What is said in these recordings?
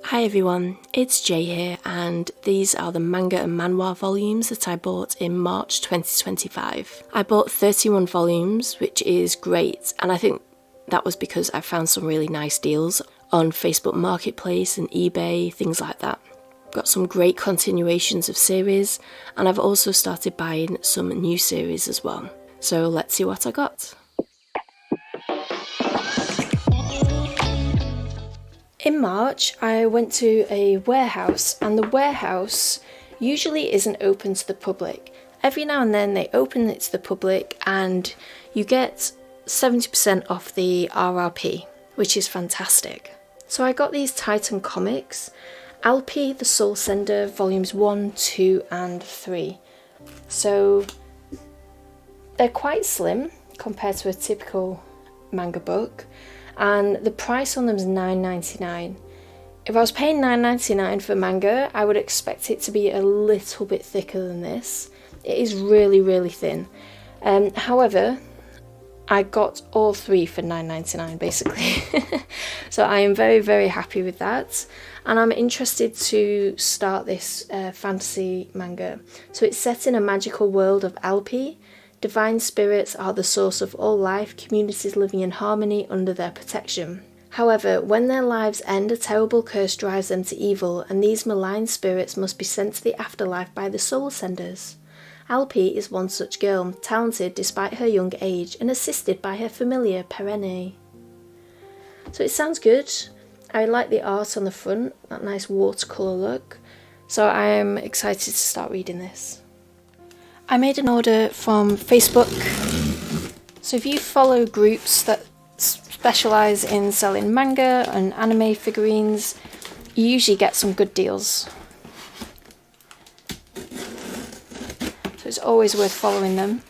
Hi everyone, it's Jay here, and these are the manga and manhwa volumes that I bought in March 2025. I bought 31 volumes, which is great, and I think that was because I found some really nice deals on Facebook Marketplace and eBay, things like that. Got some great continuations of series, and I've also started buying some new series as well. So let's see what I got. In March, I went to a warehouse, and the warehouse usually isn't open to the public. Every now and then they open it to the public and you get 70% off the RRP, which is fantastic. So I got these Titan comics, Alpi the Soul Sender volumes 1, 2 and 3. So they're quite slim compared to a typical manga book, and the price on them is £9.99. If I was paying £9.99 for manga, I would expect it to be a little bit thicker than this. It is really, really thin. However, I got all three for £9.99 basically. So I am very, very happy with that. And I'm interested to start this fantasy manga. So it's set in a magical world of Alpi. Divine spirits are the source of all life, communities living in harmony under their protection. However, when their lives end, a terrible curse drives them to evil, and these malign spirits must be sent to the afterlife by the soul senders. Alpi is one such girl, talented despite her young age, and assisted by her familiar Perenne. So it sounds good. I like the art on the front, that nice watercolour look. So I am excited to start reading this. I made an order from Facebook. So if you follow groups that specialise in selling manga and anime figurines, you usually get some good deals. So it's always worth following them.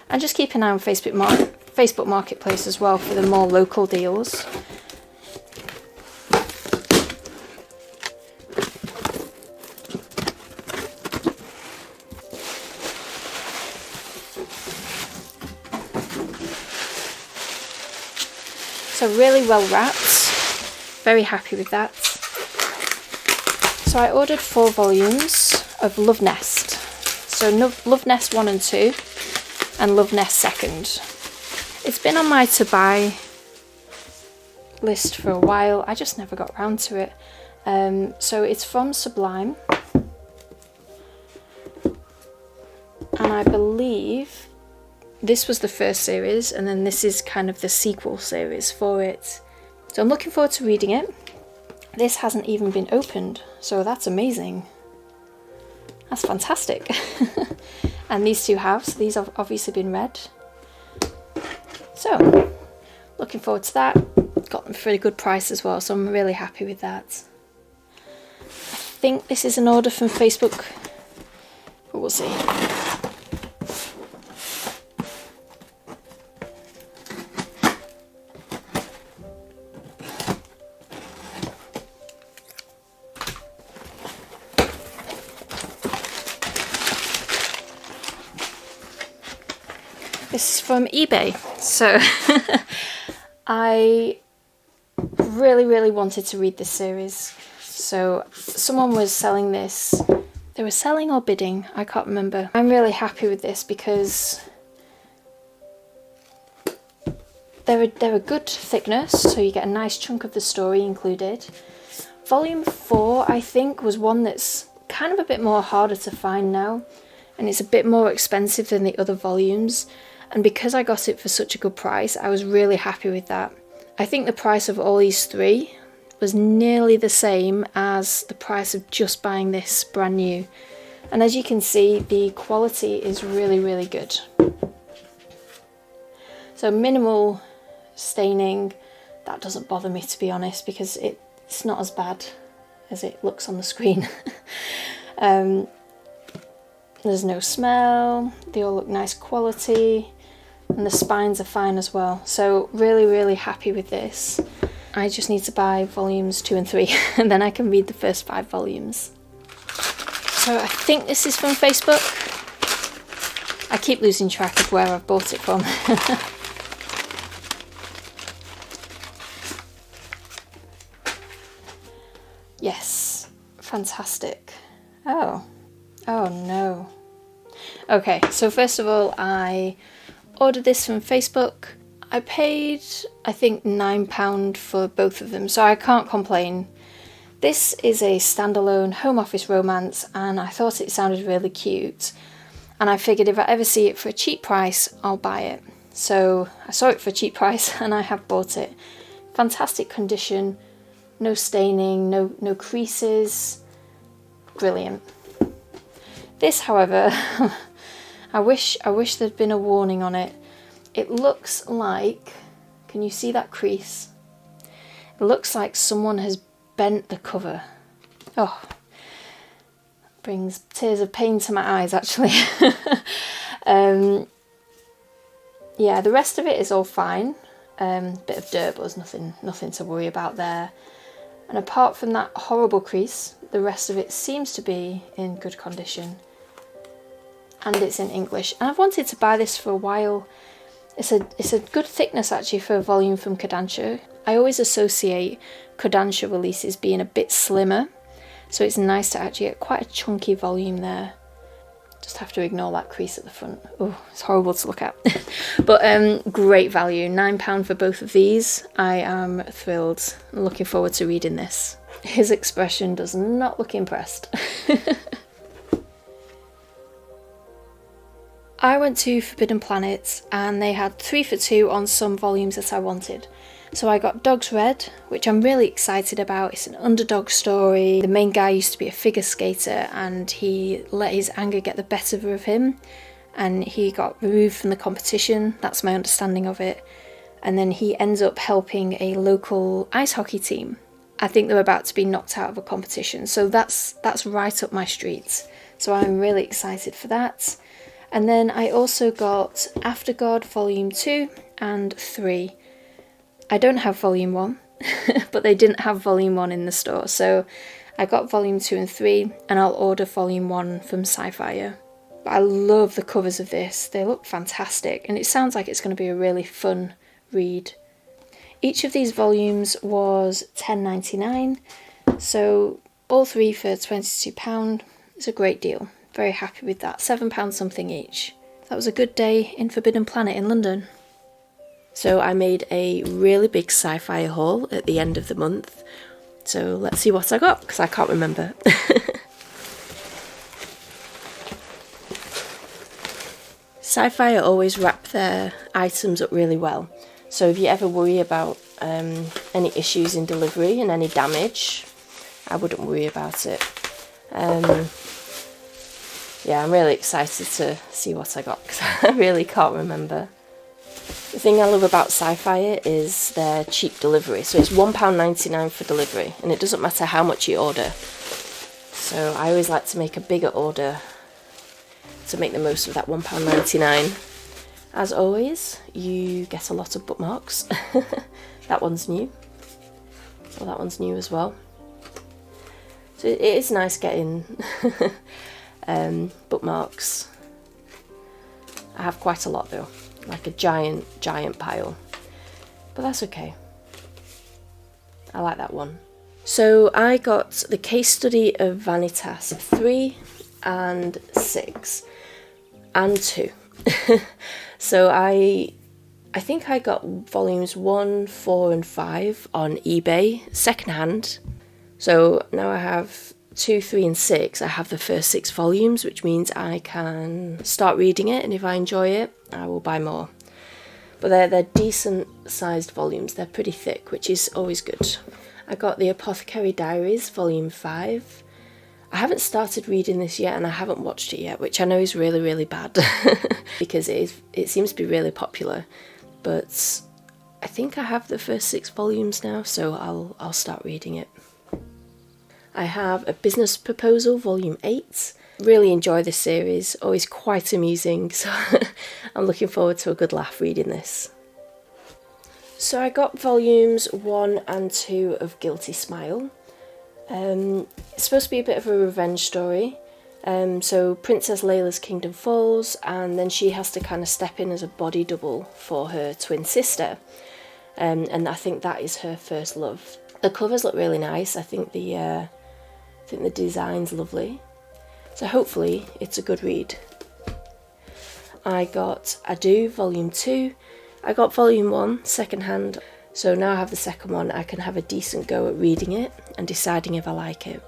And just keep an eye on Facebook Marketplace as well for the more local deals. So really well wrapped, very happy with that. So I ordered 4 volumes of Love Nest. So Love Nest 1 and 2 and Love Nest 2nd. It's been on my to buy list for a while, I just never got around to it. So it's from Sublime. And I believe this was the first series, and then this is kind of the sequel series for it. So I'm looking forward to reading it. This hasn't even been opened, so that's amazing. That's fantastic. And these two have, so these have obviously been read. So, looking forward to that. Got them for a good price as well, so I'm really happy with that. I think this is an order from Facebook, but we'll see. This is from eBay, so I really wanted to read this series. So someone was selling this, they were selling or bidding, I can't remember. I'm really happy with this because they're a good thickness, so you get a nice chunk of the story included. Volume 4 I think was one that's kind of a bit more harder to find now, and it's a bit more expensive than the other volumes. And because I got it for such a good price, I was really happy with that. I think the price of all these 3 was nearly the same as the price of just buying this brand new. And as you can see, the quality is really good. So minimal staining, that doesn't bother me to be honest, because it's not as bad as it looks on the screen. There's no smell, they all look nice quality. And the spines are fine as well. So really happy with this. I just need to buy volumes 2 and 3 and then I can read the first 5 volumes. So I think this is from Facebook. I keep losing track of where I've bought it from. Yes, fantastic. Oh no. Okay, so first of all, I ordered this from Facebook. I paid, I think, £9 for both of them, so I can't complain. This is a standalone home office romance, and I thought it sounded really cute. And I figured if I ever see it for a cheap price, I'll buy it. So I saw it for a cheap price, and I have bought it. Fantastic condition, no staining, no creases. Brilliant. This, however, I wish there'd been a warning on it. It looks like, can you see that crease? It looks like someone has bent the cover. Oh, brings tears of pain to my eyes, actually. Yeah, the rest of it is all fine. Bit of dirt, but there's nothing to worry about there. And apart from that horrible crease, the rest of it seems to be in good condition. And it's in English. And I've wanted to buy this for a while. It's a good thickness actually for a volume from Kodansha. I always associate Kodansha releases being a bit slimmer, so it's nice to actually get quite a chunky volume there. Just have to ignore that crease at the front. Oh, it's horrible to look at. But great value, £9 for both of these. I am thrilled. I'm looking forward to reading this. His expression does not look impressed. I went to Forbidden Planet and they had 3 for 2 on some volumes that I wanted. So I got Dog's Red, which I'm really excited about. It's an underdog story. The main guy used to be a figure skater and he let his anger get the better of him and he got removed from the competition. That's my understanding of it. And then he ends up helping a local ice hockey team. I think they're about to be knocked out of a competition. So that's right up my street. So I'm really excited for that. And then I also got After God Volume 2 and 3. I don't have Volume 1, but they didn't have Volume 1 in the store, so I got Volume 2 and 3, and I'll order Volume 1 from Sci-Fi. But I love the covers of this. They look fantastic, and it sounds like it's going to be a really fun read. Each of these volumes was £10.99, so all 3 for £22. It's a great deal. Very happy with that. £7 something each. That was a good day in Forbidden Planet in London. So I made a really big sci-fi haul at the end of the month. So let's see what I got, because I can't remember. Sci-fi always wrap their items up really well. So if you ever worry about any issues in delivery and any damage, I wouldn't worry about it. Yeah, I'm really excited to see what I got because I really can't remember. The thing I love about Sci-Fi is their cheap delivery. So it's £1.99 for delivery and it doesn't matter how much you order. So I always like to make a bigger order to make the most of that £1.99. As always, you get a lot of bookmarks. That one's new. Well, that one's new as well. So it is nice getting bookmarks. I have quite a lot though, like a giant pile, but that's okay. I like that one. So I got the case study of Vanitas 3 and 6 and 2. So I think I got volumes 1, 4 and 5 on eBay secondhand. So now I have 2, 3 and 6. I have the first 6 volumes, which means I can start reading it, and if I enjoy it I will buy more. But they're decent sized volumes. They're pretty thick, which is always good. I got the Apothecary Diaries volume 5. I haven't started reading this yet and I haven't watched it yet, which I know is really, really bad because it seems to be really popular. But I think I have the first 6 volumes now, so I'll start reading it. I have A Business Proposal volume 8. Really enjoy this series, always quite amusing, so I'm looking forward to a good laugh reading this. So I got volumes 1 and 2 of Guilty Smile. It's supposed to be a bit of a revenge story. So Princess Layla's kingdom falls and then she has to kind of step in as a body double for her twin sister. And I think that is her first love. The covers look really nice. I think the design's lovely. So hopefully it's a good read. I got Ado Volume 2. I got Volume 1 secondhand. So now I have the second one, I can have a decent go at reading it and deciding if I like it.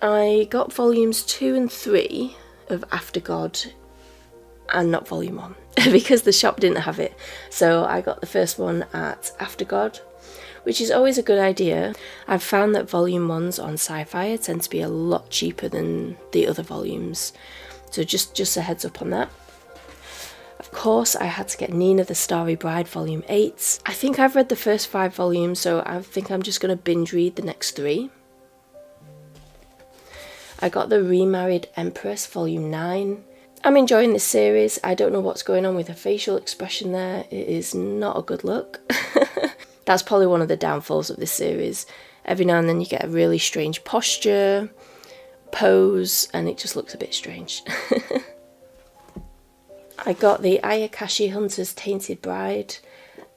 I got Volumes 2 and 3 of After God, and not Volume 1, because the shop didn't have it. So I got the first one at After God, which is always a good idea. I've found that Volume 1s on Sci-Fi tend to be a lot cheaper than the other volumes. So just a heads up on that. Of course, I had to get Nina the Starry Bride Volume 8. I think I've read the first 5 volumes, so I think I'm just going to binge read the next 3. I got the Remarried Empress Volume 9. I'm enjoying this series. I don't know what's going on with her facial expression there. It is not a good look. That's probably one of the downfalls of this series. Every now and then you get a really strange posture, pose, and it just looks a bit strange. I got the Ayakashi Hunter's Tainted Bride.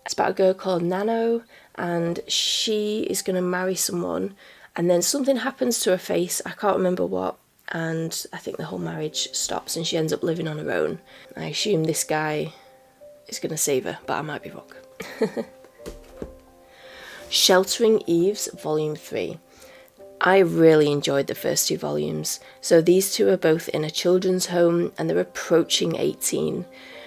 It's about a girl called Nano, and she is going to marry someone, and then something happens to her face, I can't remember what, and I think the whole marriage stops and she ends up living on her own. I assume this guy is going to save her, but I might be wrong. Sheltering Eves Volume 3. I really enjoyed the first 2 volumes. So these two are both in a children's home and they're approaching 18,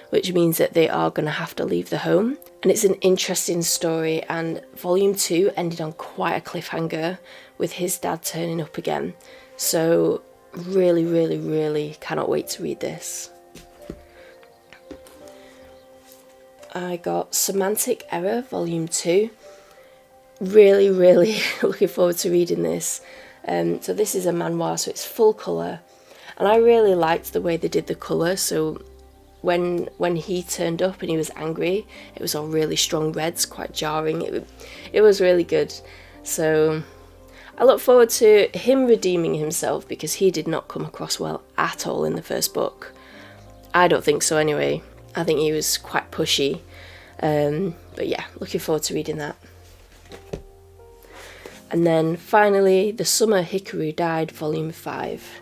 which means that they are going to have to leave the home. And it's an interesting story, and Volume 2 ended on quite a cliffhanger with his dad turning up again. So really, really, really cannot wait to read this. I got Semantic Error Volume 2. Really, really looking forward to reading this. So this is a manhwa, so it's full colour, and I really liked the way they did the colour. So when he turned up and he was angry, it was all really strong reds, quite jarring. It was really good. So I look forward to him redeeming himself, because he did not come across well at all in the first book. I don't think so anyway. I think he was quite pushy. But yeah, looking forward to reading that. And then finally, The Summer Hikaru Died, Volume 5.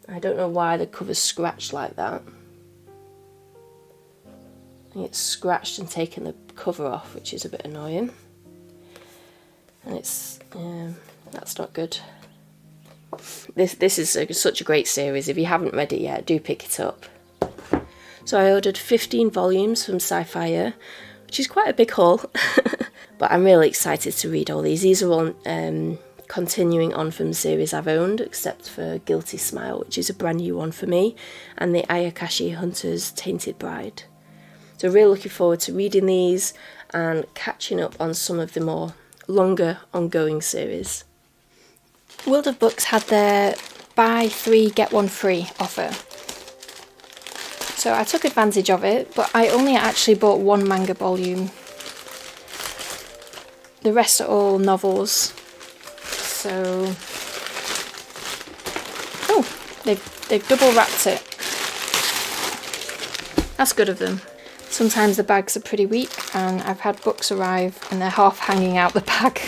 I don't know why the cover's scratched like that. I think it's scratched and taken the cover off, which is a bit annoying. And it's, that's not good. This is such a great series. If you haven't read it yet, do pick it up. So I ordered 15 volumes from Sci-Fi, which is quite a big haul. But I'm really excited to read all these. These are all continuing on from the series I've owned, except for Guilty Smile, which is a brand new one for me, and the Ayakashi Hunter's Tainted Bride. So really looking forward to reading these and catching up on some of the more longer ongoing series. World of Books had their buy 3 get 1 free offer. So I took advantage of it, but I only actually bought 1 manga volume. The rest are all novels. So, oh, they've double wrapped it. That's good of them. Sometimes the bags are pretty weak, and I've had books arrive and they're half hanging out the bag.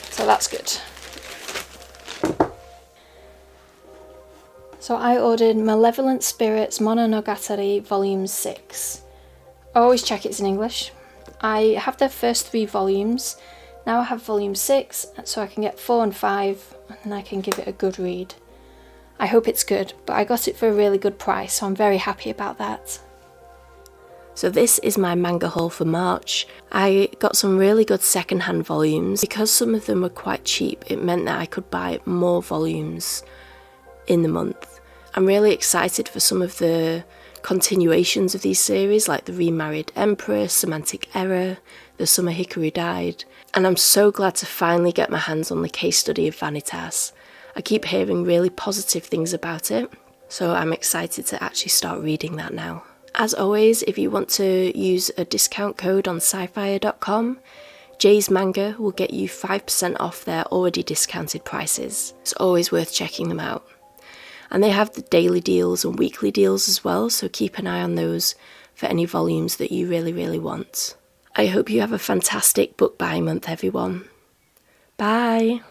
So that's good. So I ordered Malevolent Spirits Mononogatari Volume 6. I always check it's in English. I have the first 3 volumes. Now I have Volume 6, so I can get 4 and 5, and I can give it a good read. I hope it's good, but I got it for a really good price, so I'm very happy about that. So this is my manga haul for March. I got some really good second-hand volumes. Because some of them were quite cheap, it meant that I could buy more volumes in the month. I'm really excited for some of the continuations of these series, like the Remarried Empress, Semantic Error, The Summer Hikaru Died, and I'm so glad to finally get my hands on the case study of Vanitas. I keep hearing really positive things about it, so I'm excited to actually start reading that now. As always, if you want to use a discount code on sci-fi.com, Jay's Manga will get you 5% off their already discounted prices. It's always worth checking them out. And they have the daily deals and weekly deals as well, so keep an eye on those for any volumes that you really, really want. I hope you have a fantastic book buy month, everyone. Bye!